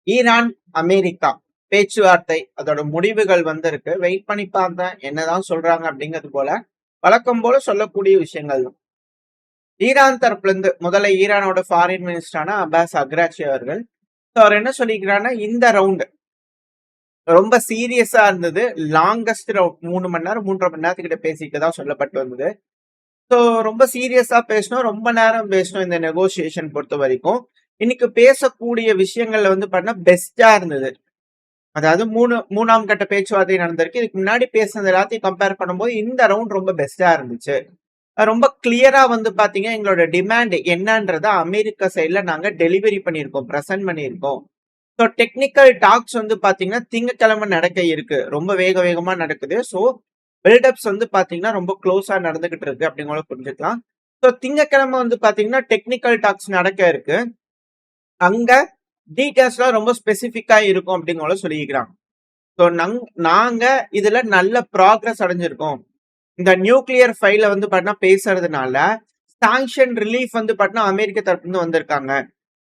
Iran, America பேச்சுவார்த்தை அதோட முடிவுகள் வந்திருக்கு. வெயிட் பண்ணி பார்த்தேன் என்னதான் சொல்றாங்க அப்படிங்கிறது போல வழக்கம் போல சொல்லக்கூடிய விஷயங்கள் தான். ஈரான் தரப்புல இருந்து முதல்ல ஈரானோட ஃபாரின் மினிஸ்டரான அப்பாஸ் அக்ராச்சி அவர்கள் அவர் என்ன சொல்லிக்கிறாருன்னா இந்த ரவுண்டு ரொம்ப சீரியஸா இருந்தது. லாங்கஸ்ட் ரவுண்ட் 3 மணி நேரம் 3.5 மணி நேரத்துக்கிட்ட பேசிட்டு தான் சொல்லப்பட்டு வந்தது. ஸோ ரொம்ப சீரியஸா பேசணும், ரொம்ப நேரம் பேசணும் இந்த நெகோசியேஷன் பொறுத்த வரைக்கும். இன்னைக்கு பேசக்கூடிய விஷயங்கள்ல வந்து பார்த்தீங்கன்னா பெஸ்டா இருந்தது. அதாவது மூணாம் கட்ட பேச்சுவார்த்தை நடந்திருக்கு. இதுக்கு முன்னாடி பேசுனது எல்லாத்தையும் கம்பேர் பண்ணும்போது இந்த ரவுண்ட் ரொம்ப பெஸ்டா இருந்துச்சு. ரொம்ப கிளியரா வந்து பாத்தீங்கன்னா எங்களோட டிமாண்ட் என்னன்றத அமெரிக்கா சைட்ல நாங்க டெலிவரி பண்ணியிருக்கோம், ப்ரெசென்ட் பண்ணியிருக்கோம். ஸோ டெக்னிக்கல் டாக்ஸ் வந்து பாத்தீங்கன்னா திங்கக்கிழமை நடக்க இருக்கு. ரொம்ப வேகமா நடக்குது. ஸோ பில்டப்ஸ் வந்து பாத்தீங்கன்னா ரொம்ப க்ளோஸா நடந்துகிட்டு இருக்கு அப்படிங்கிற புரிஞ்சுக்கலாம். ஸோ திங்கக்கிழமை வந்து பாத்தீங்கன்னா டெக்னிக்கல் டாக்ஸ் நடக்க இருக்கு. அங்க டீடைல்ஸ்லாம் ரொம்ப ஸ்பெசிபிக்கா இருக்கும் அப்படிங்கிற சொல்லிக்கிறாங்க. ஸோ நாங்க இதுல நல்ல ப்ராக்ரஸ் அடைஞ்சிருக்கோம். இந்த நியூக்ளியர் ஃபைல வந்து பாத்தீங்கன்னா பேசுறதுனால சாங்ஷன் ரிலீஃப் வந்து பாத்தீங்கன்னா அமெரிக்க தரப்புல இருந்து வந்திருக்காங்க.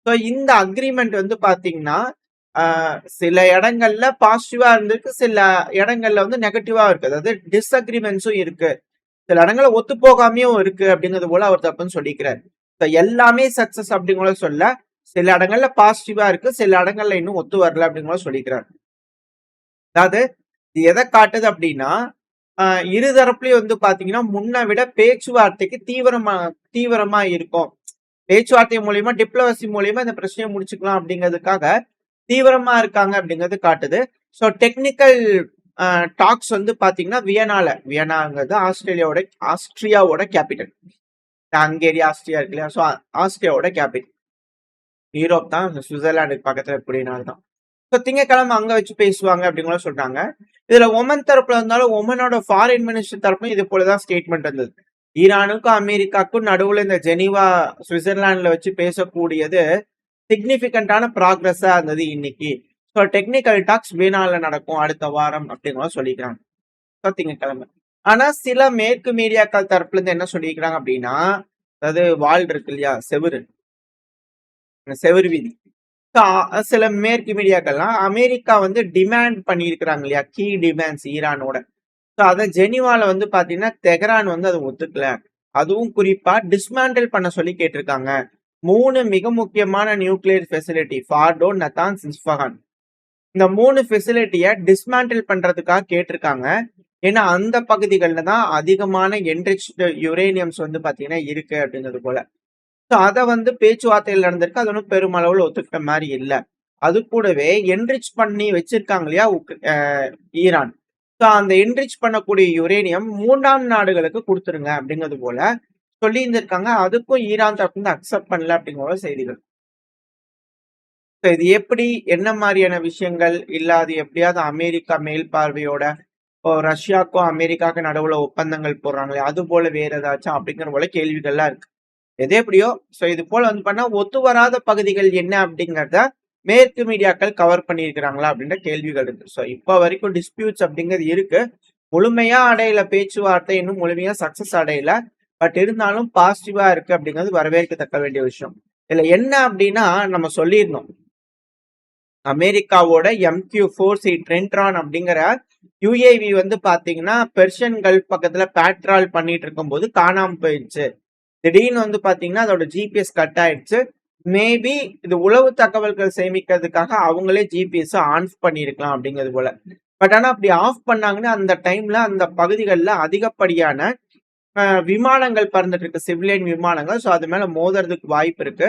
ஸோ இந்த அக்ரிமெண்ட் வந்து பாத்தீங்கன்னா சில இடங்கள்ல பாசிட்டிவா இருந்திருக்கு, சில இடங்கள்ல வந்து நெகட்டிவா இருக்கு. அதாவது டிஸ்அக்ரிமெண்ட்ஸும் இருக்கு, சில இடங்கள்ல ஒத்து போகாமையும் இருக்கு அப்படிங்கிறது போல அவர் தப்புன்னு சொல்லிக்கிறார். எல்லாமே சக்சஸ் அப்படிங்கிற சொல்ல சில இடங்கள்ல பாசிட்டிவா இருக்கு, சில இடங்கள்ல இன்னும் ஒத்து வரல அப்படிங்கிற சொல்லிக்கிறார். அதாவது இது எதை காட்டுது அப்படின்னா இருதரப்புலயும் வந்து பாத்தீங்கன்னா முன்ன விட பேச்சுவார்த்தைக்கு தீவிரமா இருக்கும். பேச்சுவார்த்தை மூலியமா டிப்ளமசி மூலியமா இந்த பிரச்சனையை முடிச்சுக்கலாம் அப்படிங்கிறதுக்காக தீவிரமா இருக்காங்க அப்படிங்கிறது காட்டுது. ஸோ டெக்னிக்கல் டாக்ஸ் வந்து பாத்தீங்கன்னா வியனாங்கிறது ஆஸ்திரியாவோட கேபிட்டல். ஹங்கேரி ஆஸ்திரியா இருக்கு இல்லையா? So ஆஸ்திரியாவோட capital. யூரோப் தான், சுவிட்சர்லாண்டுக்கு பக்கத்துல இருக்கக்கூடிய நாள் தான். ஸோ திங்கக்கிழமை அங்க வச்சு பேசுவாங்க அப்படிங்கிற சொல்றாங்க. இதுல ஒமன் தரப்புல இருந்தாலும் ஒமனோட ஃபாரின் மினிஸ்டர் தரப்பும் இது போலதான் ஸ்டேட்மெண்ட் இருந்தது. ஈரானுக்கும் அமெரிக்காவுக்கும் நடுவுல இந்த ஜெனீவா சுவிட்சர்லாந்துல வச்சு பேசக்கூடியது சிக்னிபிகண்டான ப்ராக்ரஸா இருந்தது இன்னைக்கு. ஸோ டெக்னிக்கல் டாக்ஸ் வீணால நடக்கும் அடுத்த வாரம் அப்படிங்கிற சொல்லிக்கிறாங்க. ஸோ திங்கக்கிழமை. ஆனா சில மேற்கு மீடியாக்கள் தரப்புல இருந்து என்ன சொல்லிக்கிறாங்க அப்படின்னா, அதாவது வால் இருக்கு இல்லையா, செவுரு வீதி. சில மேற்கு மீடியாக்கள்லாம் அமெரிக்கா வந்து டிமாண்ட் பண்ணியிருக்கிறாங்க இல்லையா, கீ டிமாண்ட்ஸ் ஈரானோட. ஸோ அதை ஜெனிவால வந்து பாத்தீங்கன்னா தெஹ்ரான் வந்து அதை ஒத்துக்கல. அதுவும் குறிப்பா டிஸ்மேண்டில் பண்ண சொல்லி கேட்டிருக்காங்க. 3 மிக முக்கியமான நியூக்ளியர் ஃபெசிலிட்டி, ஃபார்டோ, நத்தான்ஸ், இஸ்ஃபஹான். இந்த 3 ஃபெசிலிட்டியை டிஸ்மேண்டில் பண்றதுக்காக கேட்டிருக்காங்க. ஏன்னா அந்த பகுதிகளில் தான் அதிகமான என்ரிச்டு யுரேனியம்ஸ் வந்து பாத்தீங்கன்னா இருக்கு அப்படிங்கிறது போல. ஸோ அதை வந்து பேச்சுவார்த்தைகள் நடந்திருக்கு. அது ஒன்றும் பெருமளவில் ஒத்துக்கிட்ட மாதிரி இல்லை. அது கூடவே என்ரிச் பண்ணி வச்சிருக்காங்க இல்லையா ஈரான். ஸோ அந்த என்ரிச் பண்ணக்கூடிய யுரேனியம் 3ஆம் நாடுகளுக்கு கொடுத்துருங்க அப்படிங்கிறது போல சொல்லி இருந்திருக்காங்க. அதுக்கும் ஈரான் தரப்பு வந்து அக்செப்ட் பண்ணல அப்படிங்கிற செய்திகள். ஸோ இது எப்படி, என்ன மாதிரியான விஷயங்கள் இல்லாது எப்படியாவது அமெரிக்கா மேல் பார்வையோட இப்போ ரஷ்யாவுக்கும் அமெரிக்காவுக்கும் நடுவுல ஒப்பந்தங்கள் போடுறாங்களே அது போல வேற ஏதாச்சும் அப்படிங்கிற போல கேள்விகள்லாம் இருக்கு. எது எப்படியோ ஸோ இது போல வந்து பண்ணா ஒத்து வராத பகுதிகள் என்ன அப்படிங்கிறத மேற்கு மீடியாக்கள் கவர் பண்ணியிருக்கிறாங்களா அப்படின்ற கேள்விகள் இருக்கு. ஸோ இப்போ வரைக்கும் டிஸ்பியூட்ஸ் அப்படிங்கிறது இருக்கு. முழுமையா அடையல, பேச்சுவார்த்தை இன்னும் முழுமையா சக்சஸ் அடையல. பட் இருந்தாலும் பாசிட்டிவா இருக்கு அப்படிங்கிறது வரவேற்கத்தக்க வேண்டிய விஷயம். இதுல என்ன அப்படின்னா நம்ம சொல்லியிருந்தோம், அமெரிக்காவோட MQ-4C ட்ரென்ட்ரான் அப்படிங்கிற UAV வந்து பாத்தீங்கன்னா பெர்ஷியன் கல்ஃப் பக்கத்துல பேட்ரால் பண்ணிட்டு இருக்கும் போது காணாம போயிடுச்சு. திடீர்னு வந்து பாத்தீங்கன்னா அதோட GPS கட் ஆயிடுச்சு. மேபி இது உளவு தகவல்கள் சேமிக்கிறதுக்காக அவங்களே GPS ஆன் பண்ணிருக்கலாம் அப்படிங்கிறது போல. பட் ஆனா அப்படி ஆஃப் பண்ணாங்கன்னா அந்த டைம்ல அந்த பகுதிகளில் அதிகப்படியான விமானங்கள் பறந்துட்டு இருக்கு, சிவிலியன் விமானங்கள். ஸோ அது மேல மோதுறதுக்கு வாய்ப்பு இருக்கு.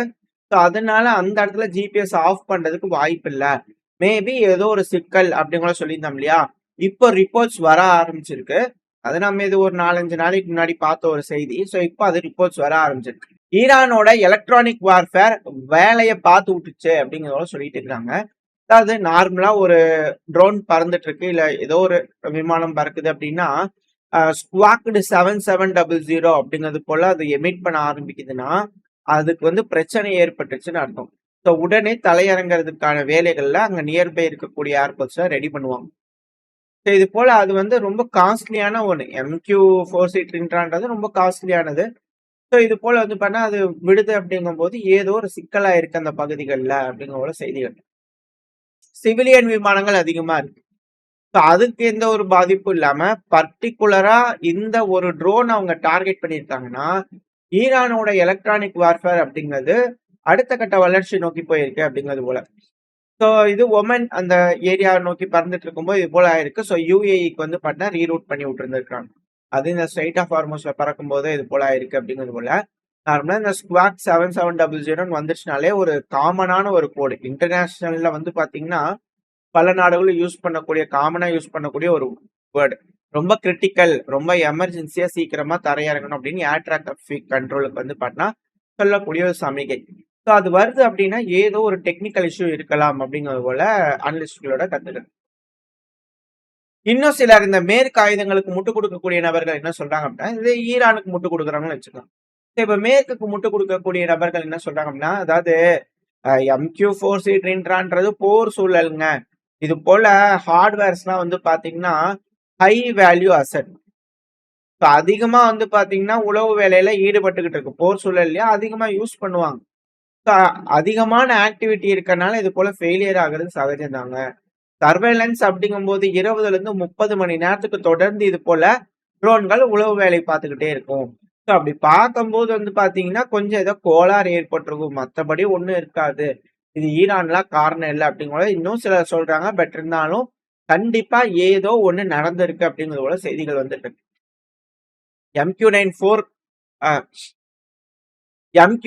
ஸோ அதனால அந்த இடத்துல GPS ஆஃப் பண்றதுக்கு வாய்ப்பு இல்லை. மேபி ஏதோ ஒரு சிக்கல் அப்படிங்கிற சொல்லியிருந்தோம் இல்லையா. இப்போ ரிப்போர்ட்ஸ் வர ஆரம்பிச்சிருக்கு. அது நம்ம இது ஒரு 4-5 நாளைக்கு முன்னாடி பார்த்த ஒரு செய்தி. ஸோ இப்போ அது ரிப்போர்ட்ஸ் வர ஆரம்பிச்சிருக்கு. ஈரானோட எலக்ட்ரானிக் வார்ஃபேர் வேலையை பார்த்து விட்டுச்சு அப்படிங்கிறத சொல்லிட்டு இருக்காங்க. அதாவது நார்மலா ஒரு ட்ரோன் பறந்துட்டு இருக்கு, இல்ல ஏதோ ஒரு விமானம் பறக்குது அப்படின்னா ஸ்குவாக்டு 7700 அப்படிங்கிறது போல அது எமிட் பண்ண ஆரம்பிக்குதுன்னா அதுக்கு வந்து பிரச்சனை ஏற்பட்டுச்சுன்னு அர்த்தம். ஸோ உடனே தலையிறங்கிறதுக்கான வேலைகள்ல அங்க நியர்பை இருக்கக்கூடிய ஏர்போர்ட்ஸ்ல ரெடி பண்ணுவாங்க. ஸோ இது போல அது வந்து ரொம்ப காஸ்ட்லியான ஒன்று. MQ-4C ட்ரின்ட்ரான்றது ரொம்ப காஸ்ட்லியானது. ஸோ இது போல வந்து பண்ணா அது விடுது அப்படிங்கும் போது ஏதோ ஒரு சிக்கலா இருக்கு அந்த பகுதிகளில் அப்படிங்கிற செய்திகள். சிவிலியன் விமானங்கள் அதிகமா இருக்கு. ஸோ அதுக்கு எந்த ஒரு பாதிப்பும் இல்லாம, பர்ட்டிகுலரா இந்த ஒரு ட்ரோன் அவங்க டார்கெட் பண்ணியிருக்காங்கன்னா, ஈரானோட எலக்ட்ரானிக் வார்ஃபேர் அப்படிங்கிறது அடுத்த கட்ட வளர்ச்சி நோக்கி போயிருக்கு அப்படிங்கிறது போல. ஸோ இது ஒமன் அந்த ஏரியா நோக்கி பறந்துட்டு இருக்கும்போது இது போல ஆயிருக்கு. ஸோ யுஏஇக்கு வந்து பார்த்தீங்கன்னா ரீரூட் பண்ணி விட்டுருந்துருக்காங்க. அது இந்த ஸ்ட்ரெய்ட் ஆஃப் ஹார்மோஸ்ல பறக்கும்போது இது போல ஆயிருக்கு அப்படிங்கிறது போல. நார்மலா இந்த ஸ்குவாட் 7700 வந்துச்சுனாலே ஒரு காமனான ஒரு கோடு. இன்டர்நேஷனல்ல வந்து பார்த்தீங்கன்னா, பல நாடுகளும் யூஸ் பண்ணக்கூடிய காமனா யூஸ் பண்ணக்கூடிய ஒரு வேர்டு. ரொம்ப கிரிட்டிக்கல், ரொம்ப எமர்ஜென்சியா சீக்கிரமா தரையிறங்கணும் அப்படின்னு ஏர் டிராஃபிக் கண்ட்ரோலுக்கு வந்து பார்த்தீங்கன்னா சொல்லக்கூடிய ஒரு சமிகை. ஸோ அது வருது அப்படின்னா ஏதோ ஒரு டெக்னிக்கல் இஷ்யூ இருக்கலாம் அப்படிங்கிறது போல அனலிஸ்ட்களோட கருத்துக்கள். இன்னும் சிலர் இந்த மேற்கு ஆயுதங்களுக்கு முட்டுக் கொடுக்கக்கூடிய நபர்கள் என்ன சொல்றாங்க அப்படின்னா, இது ஈரானுக்கு முட்டுக் கொடுக்குறாங்கன்னு வச்சுக்கலாம். இப்ப மேற்குக்கு முட்டுக் கொடுக்கக்கூடிய நபர்கள் என்ன சொல்றாங்க அப்படின்னா, அதாவது MQ-4C ட்ரின்ட்ரான்றது போர் சூழலுங்க. இது போல ஹார்ட்வேர்ஸ்லாம் வந்து பாத்தீங்கன்னா ஹை வேல்யூ அசெட். அதிகமா வந்து பாத்தீங்கன்னா உளவு வேலையில ஈடுபட்டுக்கிட்டு இருக்கு. போர் சூழல்லையே அதிகமா யூஸ் பண்ணுவாங்க. அதிகமான ஆக்டிவிட்டி இருக்கறனால இது போல ஃபெயிலியர் ஆகுறது சகஜம் தாங்க. சர்வேலன்ஸ் அப்படிங்கும்போது 20ல இருந்து 30 மணி நேரத்துக்கு தொடர்ந்து இது போல ட்ரோன்கள் உளவு வேலை பார்த்துக்கிட்டே இருக்கும். ஸோ அப்படி பார்க்கும்போது வந்து பாத்தீங்கன்னா கொஞ்சம் ஏதோ கோளாறு ஏற்பட்டிருக்கும். மற்றபடி ஒண்ணும் இருக்காது. இது ஈரான்லாம் காரணம் இல்லை அப்படிங்கிறத இன்னும் சிலர் சொல்றாங்க. பட் இருந்தாலும் கண்டிப்பா ஏதோ ஒண்ணு நடந்திருக்கு அப்படிங்கிறது போல செய்திகள் வந்துட்டு இருக்கு. MQ-94 MQ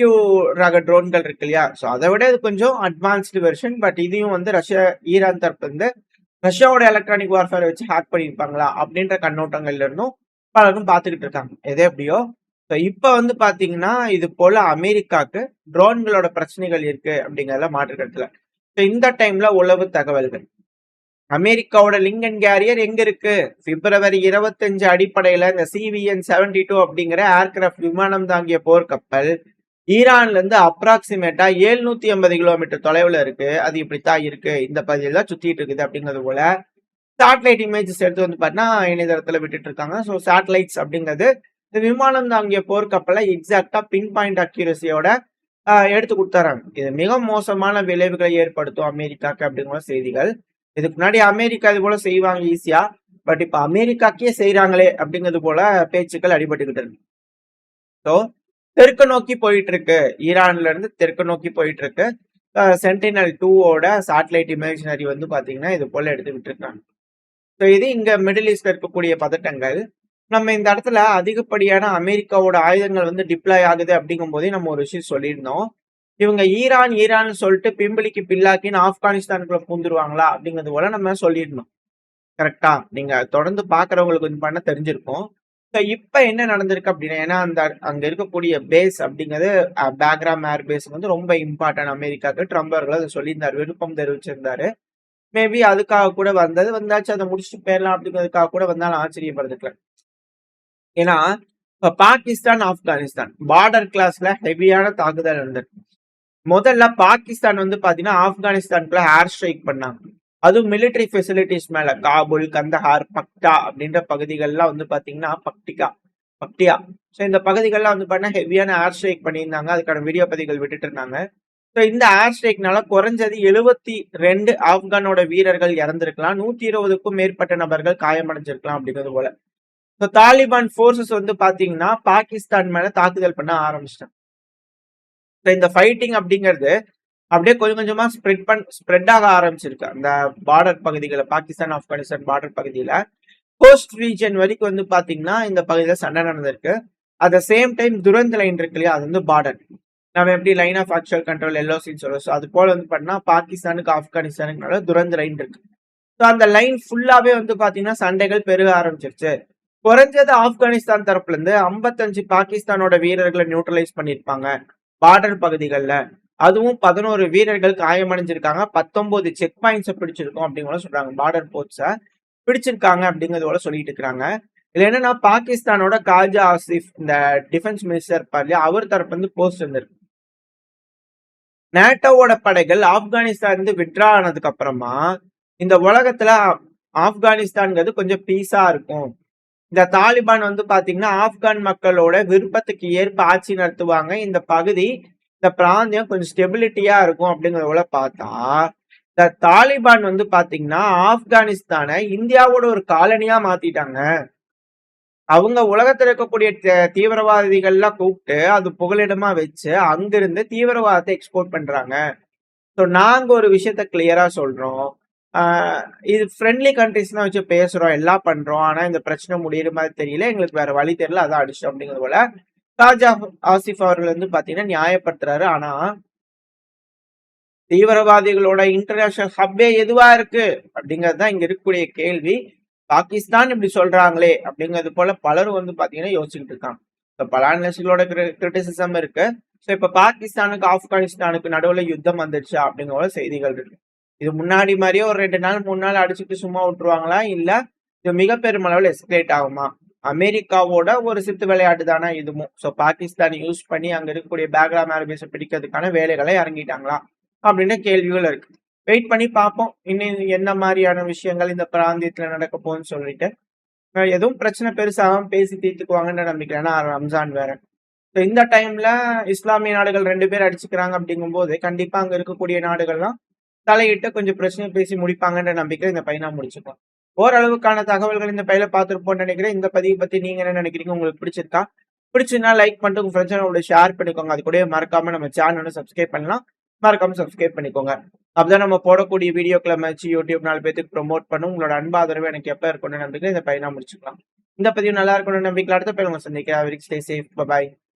ரக ட்ரோன்கள் இருக்கு இல்லையா? ஸோ அதை விட இது கொஞ்சம் அட்வான்ஸ்டு வெர்ஷன். பட் இதையும் வந்து ஈரான் தரப்பு வந்து ரஷ்யாவோட எலக்ட்ரானிக் வார்ஃபேர் வச்சு ஹேக் பண்ணியிருப்பாங்களா அப்படின்ற கண்ணோட்டங்கள்ல இருந்தும் பலரும் பார்த்துக்கிட்டு இருக்காங்க. எது எப்படியோ இப்ப வந்து பாத்தீங்கன்னா இது போல அமெரிக்காக்கு ட்ரோன்களோட பிரச்சனைகள் இருக்கு அப்படிங்கறதுல மாற்றுக்கிறதுல இந்த டைம்ல உளவு தகவல்கள் அமெரிக்காவோட லிங்கன் கேரியர் எங்க இருக்கு? பிப்ரவரி 25 அடிப்படையில இந்த CVN-72 அப்படிங்கிற ஏர்கிராப்ட் விமானம் தாங்கிய போர்க்கப்பல் ஈரான்ல இருந்து அப்ராக்சிமேட்டா 780 கிலோமீட்டர் தொலைவுல இருக்கு. அது இப்படித்தான் இருக்கு, இந்த பகுதியில் தான் சுத்திட்டு இருக்குது அப்படிங்கிறது போல சேட்டலைட் இமேஜஸ் எடுத்து வந்து பாத்தீங்கன்னா இணையதளத்துல விட்டுட்டு இருக்காங்க. ஸோ சேட்டலைட்ஸ் அப்படிங்கிறது இந்த விமானம் தாங்கிய போர்க்கப்பலை எக்ஸாக்டா பின் பாயிண்ட் அக்யூரசியோட எடுத்து கொடுத்துறாங்க. இது மிக மோசமான விளைவுகளை ஏற்படுத்தும் அமெரிக்காக்கு அப்படிங்கிற செய்திகள். இதுக்கு முன்னாடி அமெரிக்கா இது போல செய்வாங்க ஈஸியா. பட் இப்ப அமெரிக்காக்கே செய்யறாங்களே அப்படிங்கிறது போல பேச்சுக்கள் அடிபட்டுக்கிட்டு இருக்கு. ஸோ தெற்கு நோக்கி போயிட்டு இருக்கு. ஈரான்ல இருந்து தெற்கு நோக்கி போயிட்டு இருக்கு. சென்டினல்-2ஓட சேட்டலைட் இமேஜினரி வந்து பாத்தீங்கன்னா இது போல எடுத்துக்கிட்டு இருக்காங்க. ஸோ இது இங்க மிடில் ஈஸ்ட்ல இருக்கக்கூடிய பதட்டங்கள். நம்ம இந்த இடத்துல அதிகப்படியான அமெரிக்காவோட ஆயுதங்கள் வந்து டிப்ளாய் ஆகுது அப்படிங்கும் போதே நம்ம ஒரு விஷயம் சொல்லியிருந்தோம். இவங்க ஈரான் சொல்லிட்டு பிம்பிளிக்கு பில்லாக்கின்னு ஆப்கானிஸ்தானுக்குள்ள பூந்துருவாங்களா அப்படிங்கிறது போல நம்ம சொல்லியிருந்தோம். கரெக்டா? நீங்க தொடர்ந்து பாக்குறவங்களுக்கு வந்து பண்ண தெரிஞ்சிருக்கும். இப்ப என்ன நடந்திருக்கு அப்படின்னா, ஏன்னா அந்த அங்க இருக்கக்கூடிய பேஸ் அப்படிங்கிறது பேக்ராம் ஏர் பேஸ் வந்து ரொம்ப இம்பார்ட்டன்ட் அமெரிக்காவுக்கு. ட்ரம்ப் அவர்கள் அதை சொல்லியிருந்தாரு, விருப்பம் தெரிவிச்சிருந்தாரு. மேபி அதுக்காக கூட வந்தாச்சு, அதை முடிச்சுட்டு போயிடலாம் அப்படிங்கிறதுக்காக கூட வந்தாலும் ஆச்சரியப்படுறதுக்கல. ஏன்னா இப்ப பாகிஸ்தான் ஆப்கானிஸ்தான் பார்டர் கிளாஸ்ல ஹெவியான தாக்குதல் இருந்திருக்கு. முதல்ல பாகிஸ்தான் வந்து பாத்தீங்கன்னா ஆப்கானிஸ்தானுக்குள்ள ஏர் ஸ்ட்ரைக் பண்ணாங்க. அதுவும் மிலிட்டரி ஃபெசிலிட்டிஸ் மேல காபுல், கந்தஹார், பக்டா அப்படின்ற பகுதிகள்லாம் வந்து பாத்தீங்கன்னா பக்டியா ஸோ இந்த பகுதிகள்லாம் வந்து பாத்தீங்கன்னா ஹெவியான ஏர் ஸ்ட்ரைக் பண்ணியிருந்தாங்க. அதுக்கான வீடியோ பதிவுகள் விட்டுட்டு இருந்தாங்க. ஸோ இந்த ஏர் ஸ்ட்ரைக்னால குறைஞ்சது 72 ஆப்கானோட வீரர்கள் இறந்திருக்கலாம். 120க்கும் மேற்பட்ட நபர்கள் காயமடைஞ்சிருக்கலாம் அப்படிங்கிறது போல. தாலிபான் போர்சஸ் வந்து பாத்தீங்கன்னா பாகிஸ்தான் மேல தாக்குதல் பண்ண ஆரம்பிச்சிட்டாங்க. இந்த ஃபைட்டிங் அப்படிங்கிறது அப்படியே கொஞ்சம் கொஞ்சமா ஸ்ப்ரெட் ஆக ஆரம்பிச்சிருக்கு. அந்த பார்டர் பகுதிகளை, பாகிஸ்தான் ஆப்கானிஸ்தான் பார்டர் பகுதியில கோஸ்ட் ரீஜன் வரைக்கும் வந்து பாத்தீங்கன்னா இந்த பகுதியில சண்டை நடந்திருக்கு. At the same time Durand line இருக்கு இல்லையா, அது வந்து பார்டர். நம்ம எப்படி லைன் ஆஃப் ஆக்சுவல் கண்ட்ரோல் LOCன்னு சொல்றோம். ஸோ அது போல வந்து பண்ணா பாகிஸ்தானுக்கு ஆப்கானிஸ்தானுக்கு துரந்த லைன் இருக்கு. ஸோ அந்த லைன் ஃபுல்லாவே வந்து பாத்தீங்கன்னா சண்டைகள் பெருக ஆரம்பிச்சிருச்சு. குறைஞ்சது ஆப்கானிஸ்தான் தரப்புல இருந்து 55 பாகிஸ்தானோட வீரர்களை நியூட்ரலைஸ் பண்ணிருப்பாங்க பார்டர் பகுதிகளில். அதுவும் 11 வீரர்கள் காயமடைஞ்சிருக்காங்க. 19 செக் பாயிண்ட்ஸை பிடிச்சிருக்கோம் அப்படிங்கிற சொல்றாங்க. பார்டர் போர்ட்ஸை பிடிச்சிருக்காங்க அப்படிங்கறதோட சொல்லிட்டு இருக்காங்க. இதுல என்னன்னா பாகிஸ்தானோட காஜா ஆசிஃப் இந்த டிஃபென்ஸ் மினிஸ்டர் இருப்பாரு, அவர் தரப்பு வந்து போஸ்ட் வந்திருக்கு. நேட்டோவோட படைகள் ஆப்கானிஸ்தான் இருந்து விட்ரா ஆனதுக்கு அப்புறமா இந்த உலகத்துல ஆப்கானிஸ்தான்ங்கிறது கொஞ்சம் பீஸா இருக்கும். இந்த தாலிபான் வந்து பாத்தீங்கன்னா ஆப்கான் மக்களோட விருப்பத்துக்கு ஏற்ப ஆட்சி நடத்துவாங்க. இந்த பகுதி, இந்த பிராந்தியம் கொஞ்சம் ஸ்டெபிலிட்டியா இருக்கும் அப்படிங்கறத பார்த்தா, இந்த தாலிபான் வந்து பாத்தீங்கன்னா ஆப்கானிஸ்தானை இந்தியாவோட ஒரு காலனியா மாத்திட்டாங்க. அவங்க உலகத்துல இருக்கக்கூடிய தீவிரவாதிகள்லாம் கூப்பிட்டு அது புகலிடமா வச்சு அங்கிருந்து தீவிரவாதத்தை எக்ஸ்போர்ட் பண்றாங்க. ஸோ நாங்க ஒரு விஷயத்த கிளியரா சொல்றோம். இது ஃப்ரெண்ட்லி கண்ட்ரிஸ் தான் வச்சு பேசுறோம், எல்லாம் பண்றோம். ஆனா இந்த பிரச்சனை முடியிற மாதிரி தெரியல, எங்களுக்கு வேற வழி தெரியல, அதான் அடிச்சோம் அப்படிங்கிறது போல காஜா ஆசிஃப் அவர்கள் வந்து பாத்தீங்கன்னா நியாயப்படுத்துறாரு. ஆனா தீவிரவாதிகளோட இன்டர்நேஷனல் ஹப்பே எதுவா இருக்கு அப்படிங்கிறது தான் இங்க இருக்கக்கூடிய கேள்வி. பாகிஸ்தான் இப்படி சொல்றாங்களே அப்படிங்கிறது போல பலரும் வந்து பாத்தீங்கன்னா யோசிச்சுட்டு இருக்காங்க. இப்ப பல அனலிஸ்டுகளோட கிரிட்டிசிசம் இருக்கு. ஸோ இப்ப பாகிஸ்தானுக்கு ஆப்கானிஸ்தானுக்கு நடுவுல யுத்தம் வந்துருச்சு அப்படிங்கிற போல செய்திகள் இருக்கு. இது முன்னாடி மாதிரியே ஒரு 2 நாள் 3 நாள் அடிச்சுட்டு சும்மா விட்டுருவாங்களா, இல்ல இது மிக பெருமளவில் எஸ்கலேட் ஆகுமா? அமெரிக்காவோட ஒரு சித்து விளையாட்டு தானே இதுவும். ஸோ பாகிஸ்தான் யூஸ் பண்ணி அங்க இருக்கக்கூடிய பேக்ராம் ஆர்மிஸை பிடிக்கிறதுக்கான வேலைகளை இறங்கிட்டாங்களா அப்படின்னு கேள்விகள் இருக்கு. வெயிட் பண்ணி பார்ப்போம் இன்னும் என்ன மாதிரியான விஷயங்கள் இந்த பிராந்தியத்துல நடக்க போகுதுன்னு சொல்லிட்டு. எதுவும் பிரச்சனை பெருசாக பேசி தீர்த்துக்குவாங்கன்னு நம்பிக்கிறேன். ஏன்னா ரம்ஜான் வேற. இந்த டைம்ல இஸ்லாமிய நாடுகள் 2 பேர் அடிச்சுக்கிறாங்க அப்படிங்கும் போது கண்டிப்பா அங்க இருக்கக்கூடிய நாடுகள்லாம் தலையிட்டு கொஞ்சம் பிரச்சனை பேசி முடிப்பாங்கன்ற நம்பிக்கை இந்த பையனா முடிச்சுக்கலாம். ஓரளவுக்கான தகவல்கள் இந்த பையில பார்த்துருப்போம்னு நினைக்கிறேன். இந்த பதிவு பத்தி நீங்க என்ன நினைக்கிறீங்க? உங்களுக்கு பிடிச்சிருக்கா? பிடிச்சிருந்தா லைக் பண்ணிட்டு உங்க ஃப்ரெண்ட்ஸோட ஷேர் பண்ணிக்கோங்க. அது கூட மறக்காம நம்ம சேனலை சப்ஸ்கிரைப் பண்ணலாம். மறக்காம சப்ஸ்கிரைப் பண்ணிக்கோங்க. அப்பதான் நம்ம போடக்கூடிய வீடியோக்களை வச்சு யூடியூப் 4 பேருக்கு ப்ரொமோட் பண்ணும். உங்களோட அன்பு ஆதரவு எனக்கு எப்ப இருக்கணும்னு நம்பிக்கை இந்த பையனா முடிச்சுக்கலாம். இந்த பதிவு நல்லா இருக்கணும்னு நம்பிக்கை அடுத்த பேர் உங்க சந்திக்கிறேன். Stay safe. பை.